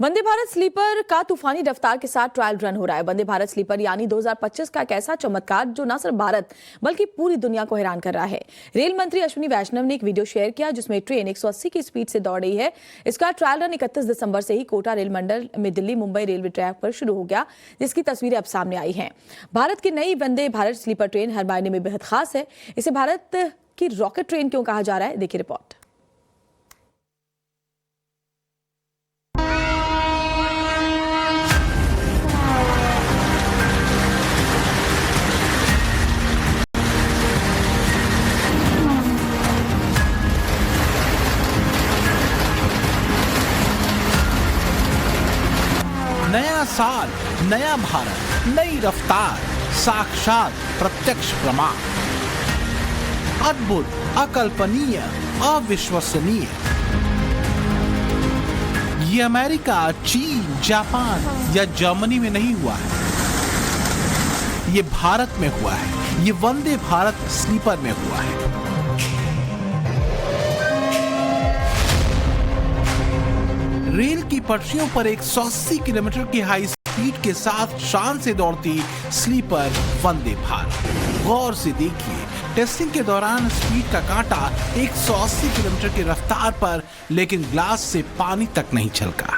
Vande Bharat sleeper का तूफानी रफ्तार के साथ ट्रायल रन हो रहा है। वंदे भारत स्लीपर यानी 2025 का एक ऐसा चमत्कार जो न सिर्फ भारत बल्कि पूरी दुनिया को हैरान कर रहा है। रेल मंत्री अश्विनी वैष्णव ने एक वीडियो शेयर किया जिसमें ट्रेन 180 की स्पीड से दौड़ रही है। इसका ट्रायल रन 31 दिसंबर से ही कोटा रेल मंडल में दिल्ली मुंबई रेलवे ट्रैक पर शुरू हो गया, जिसकी तस्वीरें अब सामने आई हैं। भारत की नई वंदे भारत स्लीपर ट्रेन हर मायने में बेहद खास है। इसे भारत की रॉकेट ट्रेन क्यों कहा जा रहा है, देखिए रिपोर्ट। नया साल, नया भारत, नई रफ्तार, साक्षात प्रत्यक्ष प्रमाण। अद्भुत, अकल्पनीय, अविश्वसनीय। ये अमेरिका, चीन, जापान या जर्मनी में नहीं हुआ है, ये भारत में हुआ है। ये वंदे भारत स्लीपर में हुआ है। रेल की पटरियों पर 180 किलोमीटर की हाई स्पीड के साथ शान से दौड़ती स्लीपर वंदे भारत। गौर से देखिए, टेस्टिंग के दौरान स्पीड का कांटा 180 किलोमीटर की रफ्तार पर, लेकिन ग्लास से पानी तक नहीं छलका।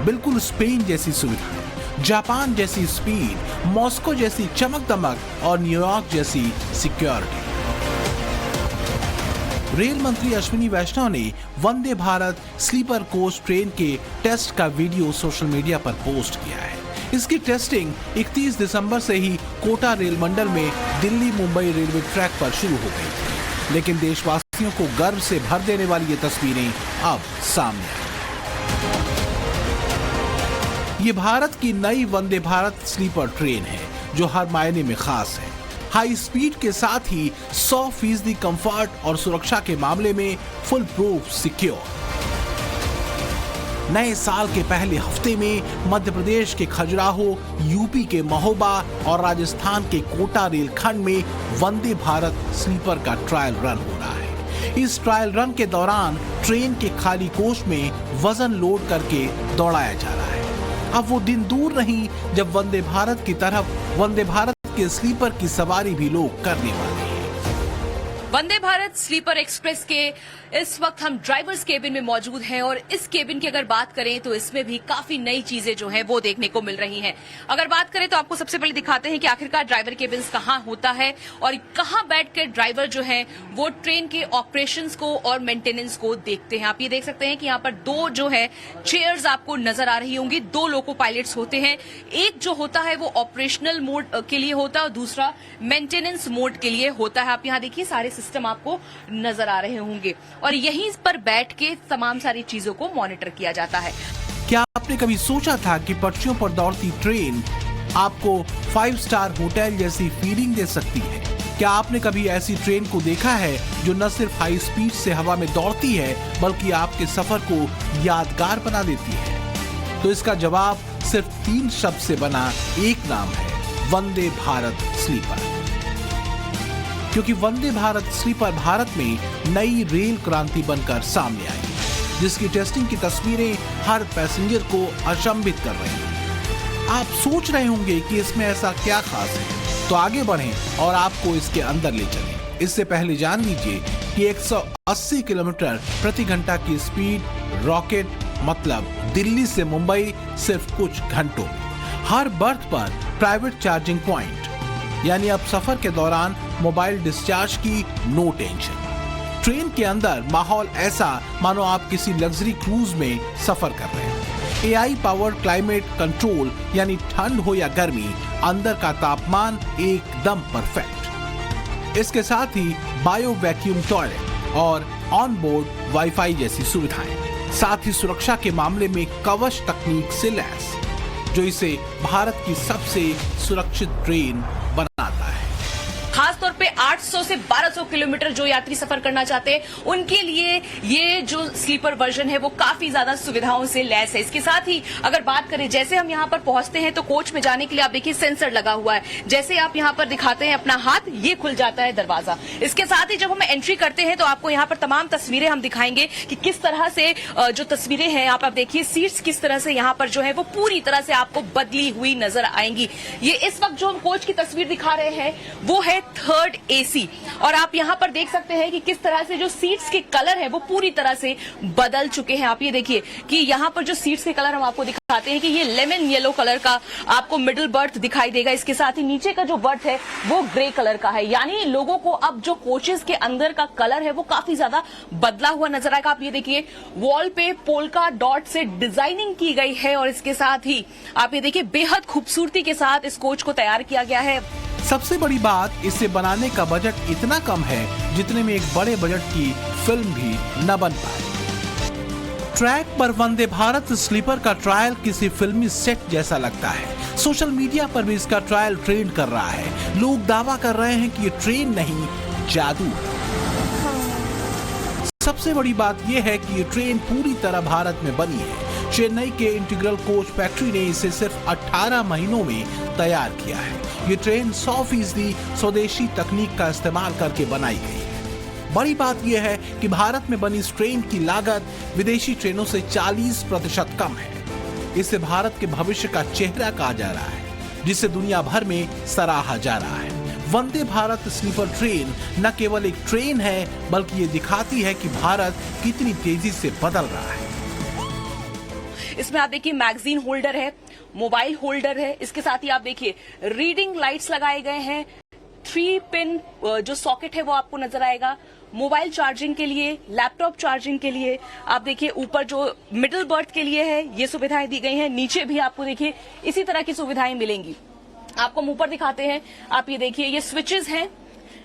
बिल्कुल स्पेन जैसी सुविधा, जापान जैसी स्पीड, मॉस्को जैसी चमक दमक और न्यूयॉर्क जैसी सिक्योरिटी। रेल मंत्री अश्विनी वैष्णव ने Vande Bharat sleeper coach train के टेस्ट का वीडियो सोशल मीडिया पर पोस्ट किया है। इसकी टेस्टिंग 31 दिसंबर से ही कोटा रेल मंडल में दिल्ली मुंबई रेलवे ट्रैक पर शुरू हो गई थी। लेकिन देशवासियों को गर्व से भर देने वाली ये तस्वीरें अब सामने आई। ये भारत की नई वंदे भारत स्लीपर ट्रेन है जो हर मायने में खास है। हाई स्पीड के साथ ही 100% कंफर्ट और सुरक्षा के मामले में फुल प्रूफ सिक्योर। नए साल के पहले हफ्ते में मध्य प्रदेश के खजुराहो, यूपी के महोबा और राजस्थान के कोटा रेलखंड में वंदे भारत स्लीपर का ट्रायल रन हो रहा है। इस ट्रायल रन के दौरान ट्रेन के खाली कोच में वजन लोड करके दौड़ाया जा रहा है। अब वो दिन दूर नहीं जब वंदे भारत की तरफ वंदे भारत के स्लीपर की सवारी भी लोग करने वाले हैं। वंदे भारत स्लीपर एक्सप्रेस के इस वक्त हम ड्राइवर्स केबिन में मौजूद हैं और इस केबिन की अगर बात करें तो इसमें भी काफी नई चीजें जो हैं वो देखने को मिल रही हैं। अगर बात करें तो आपको सबसे पहले दिखाते हैं कि आखिरकार ड्राइवर केबिन कहाँ होता है और कहाँ बैठकर ड्राइवर जो है वो ट्रेन के ऑपरेशंस को और मेंटेनेंस को देखते हैं। आप ये देख सकते हैं कि यहाँ पर दो जो है चेयर्स आपको नजर आ रही होंगी। दो लोको पायलट्स होते हैं, एक जो होता है वो ऑपरेशनल मोड के लिए होता है और दूसरा मेंटेनेंस मोड के लिए होता है। आप यहाँ देखिए सारे सिस्टम आपको नजर आ रहे होंगे और यहीं पर बैठ के तमाम सारी चीजों को मॉनिटर किया जाता है। क्या आपने कभी सोचा था कि पटरियों पर दौड़ती ट्रेन आपको 5 स्टार होटल जैसी फीलिंग दे सकती है? क्या आपने कभी ऐसी ट्रेन को देखा है जो न सिर्फ हाई स्पीड से हवा में दौड़ती है बल्कि आपके सफर को यादगार बना देती है? तो इसका जवाब सिर्फ 3 शब्द से बना एक नाम है, वंदे भारत स्लीपर। क्योंकि वंदे भारत स्लीपर भारत में नई रेल क्रांति बनकर सामने आई, जिसकी टेस्टिंग की तस्वीरें हर पैसेंजर को अचंभित कर रही हैं। आप सोच रहे होंगे कि इसमें ऐसा क्या खास है, तो आगे बढ़ें और आपको इसके अंदर ले चलें। इससे पहले जान लीजिए कि 180 किलोमीटर प्रति घंटा की स्पीड रॉकेट मतलब दिल्ली से मुंबई सिर्फ कुछ घंटों में। हर बर्थ पर प्राइवेट चार्जिंग पॉइंट, यानी अब सफर के दौरान मोबाइल डिस्चार्ज की नो टेंशन। ट्रेन के अंदर माहौल ऐसा मानो आप किसी लग्जरी क्रूज में सफर कर रहे हैं। एआई पावर्ड क्लाइमेट कंट्रोल, यानी ठंड हो या गर्मी, अंदर का तापमान एकदम परफेक्ट। इसके साथ ही बायो वैक्यूम टॉयलेट और ऑन बोर्ड वाईफाई जैसी सुविधाएं, साथ ही सुरक्षा के मामले में कवच तकनीक से लैस, जो इसे भारत की सबसे सुरक्षित ट्रेन बनाता है। खास खासतौर पे 800 से 1200 किलोमीटर जो यात्री सफर करना चाहते हैं उनके लिए ये जो स्लीपर वर्जन है वो काफी ज्यादा सुविधाओं से लैस है। इसके साथ ही अगर बात करें, जैसे हम यहाँ पर पहुंचते हैं तो कोच में जाने के लिए आप देखिए सेंसर लगा हुआ है। जैसे आप यहाँ पर दिखाते हैं अपना हाथ, ये खुल जाता है दरवाजा। इसके साथ ही जब हम एंट्री करते हैं तो आपको यहाँ पर तमाम तस्वीरें हम दिखाएंगे कि किस तरह से जो तस्वीरें हैं आप देखिए, सीट्स किस तरह से यहाँ पर जो है वो पूरी तरह से आपको बदली हुई नजर आएंगी। ये इस वक्त जो हम कोच की तस्वीर दिखा रहे हैं वो है 3rd AC, और आप यहाँ पर देख सकते हैं कि किस तरह से जो सीट्स के कलर है वो पूरी तरह से बदल चुके हैं। आप ये देखिए कि यहाँ पर जो सीट्स के कलर हम आपको दिखाते हैं कि ये लेमन येलो कलर का आपको मिडिल बर्थ दिखाई देगा। इसके साथ ही नीचे का जो बर्थ है वो ग्रे कलर का है, यानी लोगों को अब जो कोचेस के अंदर का कलर है वो काफी ज्यादा बदला हुआ नजर आएगा। आप ये देखिए वॉल पे पोल्का डॉट से डिजाइनिंग की गई है, और इसके साथ ही आप ये देखिए बेहद खूबसूरती के साथ इस कोच को तैयार किया गया है। सबसे बड़ी बात, इसे बनाने का बजट इतना कम है जितने में एक बड़े बजट की फिल्म भी न बन पाए। ट्रैक पर वंदे भारत स्लीपर का ट्रायल किसी फिल्मी सेट जैसा लगता है। सोशल मीडिया पर भी इसका ट्रायल ट्रेंड कर रहा है। लोग दावा कर रहे हैं कि ये ट्रेन नहीं, जादू। सबसे बड़ी बात यह है कि ये ट्रेन पूरी तरह भारत में बनी है। चेन्नई के इंटीग्रल कोच फैक्ट्री ने इसे सिर्फ 18 महीनों में तैयार किया है। ये ट्रेन 100% स्वदेशी तकनीक का इस्तेमाल करके बनाई गई है। बड़ी बात यह है कि भारत में बनी इस ट्रेन की लागत विदेशी ट्रेनों से 40% कम है। इससे भारत के भविष्य का चेहरा कहा जा रहा है, जिसे दुनिया भर में सराहा जा रहा है। वंदे भारत स्लीपर ट्रेन न केवल एक ट्रेन है, बल्कि ये दिखाती है कि भारत कितनी तेजी से बदल रहा है। इसमें आप देखिए मैगजीन होल्डर है, मोबाइल होल्डर है, इसके साथ ही आप देखिए रीडिंग लाइट्स लगाए गए हैं। 3 पिन जो सॉकेट है वो आपको नजर आएगा। मोबाइल चार्जिंग के लिए, लैपटॉप चार्जिंग के लिए, आप देखिए ऊपर जो मिडिल बर्थ के लिए है ये सुविधाएं दी गई हैं। नीचे भी आपको देखिए इसी तरह की सुविधाएं मिलेंगी। आपको हम ऊपर दिखाते हैं, आप ये देखिए ये स्विचेस हैं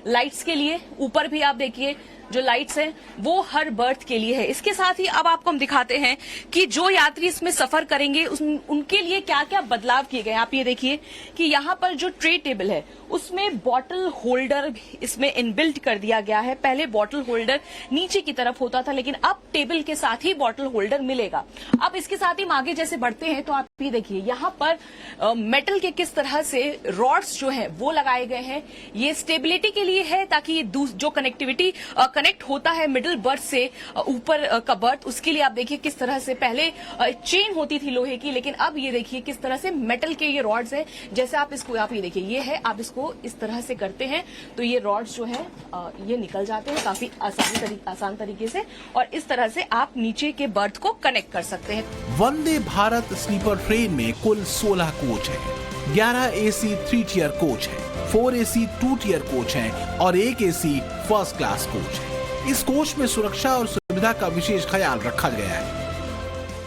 लाइट्स के लिए। ऊपर भी आप देखिए जो लाइट्स हैं वो हर बर्थ के लिए है। इसके साथ ही अब आपको हम दिखाते हैं कि जो यात्री इसमें सफर करेंगे उनके लिए क्या क्या बदलाव किए गए हैं। आप ये देखिए कि यहाँ पर जो ट्रे टेबल है उसमें बॉटल होल्डर इसमें इनबिल्ट कर दिया गया है। पहले बॉटल होल्डर नीचे की तरफ होता था, लेकिन अब टेबल के साथ ही बॉटल होल्डर मिलेगा। अब इसके साथ ही हम आगे जैसे बढ़ते हैं तो आप ये देखिए यहाँ पर मेटल के किस तरह से रॉड्स जो है वो लगाए गए हैं। ये स्टेबिलिटी के लिए है ताकि ये जो कनेक्टिविटी कनेक्ट होता है मिडिल बर्थ से ऊपर का बर्थ, उसके लिए आप देखिए किस तरह से पहले चेन होती थी लोहे की, लेकिन अब ये देखिए किस तरह से मेटल के ये रॉड्स हैं। जैसे आप इसको आप ये देखिए ये है, आप इसको इस तरह से करते हैं तो ये रॉड्स जो है ये निकल जाते हैं काफी आसान तरीके से, और इस तरह से आप नीचे के बर्थ को कनेक्ट कर सकते हैं। वंदे भारत स्लीपर ट्रेन में कुल 16 कोच है। 11 AC 3 टियर कोच है, 4 AC 2 टियर कोच है और 1 AC फर्स्ट क्लास कोच है। इस कोच में सुरक्षा और सुविधा का विशेष ख्याल रखा गया है।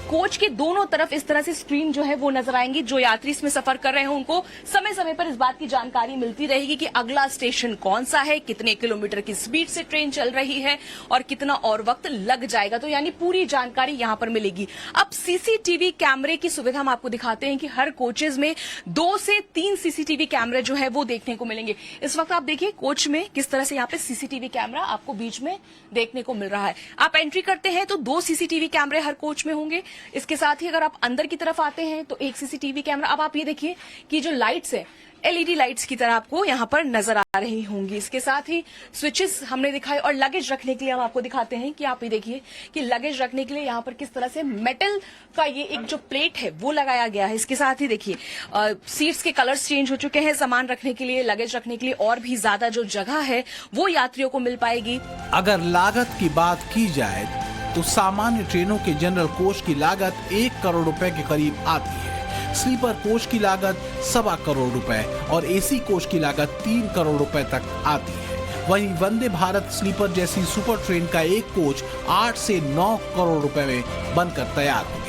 कोच के दोनों तरफ इस तरह से स्क्रीन जो है वो नजर आएंगी। जो यात्री इसमें सफर कर रहे हैं उनको समय समय पर इस बात की जानकारी मिलती रहेगी कि अगला स्टेशन कौन सा है, कितने किलोमीटर की स्पीड से ट्रेन चल रही है और कितना और वक्त लग जाएगा। तो यानी पूरी जानकारी यहाँ पर मिलेगी। अब सीसीटीवी कैमरे की सुविधा हम आपको दिखाते हैं कि हर कोचेज में 2 से 3 सीसीटीवी कैमरे जो है वो देखने को मिलेंगे। इस वक्त आप देखिए कोच में किस तरह से यहाँ पे सीसीटीवी कैमरा आपको बीच में देखने को मिल रहा है। आप एंट्री करते हैं तो 2 सीसीटीवी कैमरे हर कोच में होंगे। इसके साथ ही अगर आप अंदर की तरफ आते हैं तो 1 सीसीटीवी कैमरा। अब आप ये देखिए कि जो लाइट्स है LED लाइट्स की तरह आपको यहाँ पर नजर आ रही होंगी। इसके साथ ही स्विचेस हमने दिखाए, और लगेज रखने के लिए हम आपको दिखाते हैं कि आप ये देखिए कि लगेज रखने के लिए यहाँ पर किस तरह से मेटल का ये एक जो प्लेट है वो लगाया गया है। इसके साथ ही देखिए सीट्स के कलर्स चेंज हो चुके हैं। सामान रखने के लिए, लगेज रखने के लिए और भी ज्यादा जो जगह है वो यात्रियों को मिल पाएगी। अगर लागत की बात की जाए तो सामान्य ट्रेनों के जनरल कोच की लागत 1 करोड़ रुपए के करीब आती है। स्लीपर कोच की लागत 1.25 करोड़ रुपए और AC कोच की लागत 3 करोड़ रुपए तक आती है। वहीं वंदे भारत स्लीपर जैसी सुपर ट्रेन का एक कोच 8 से 9 करोड़ रुपए में बनकर तैयार होगा।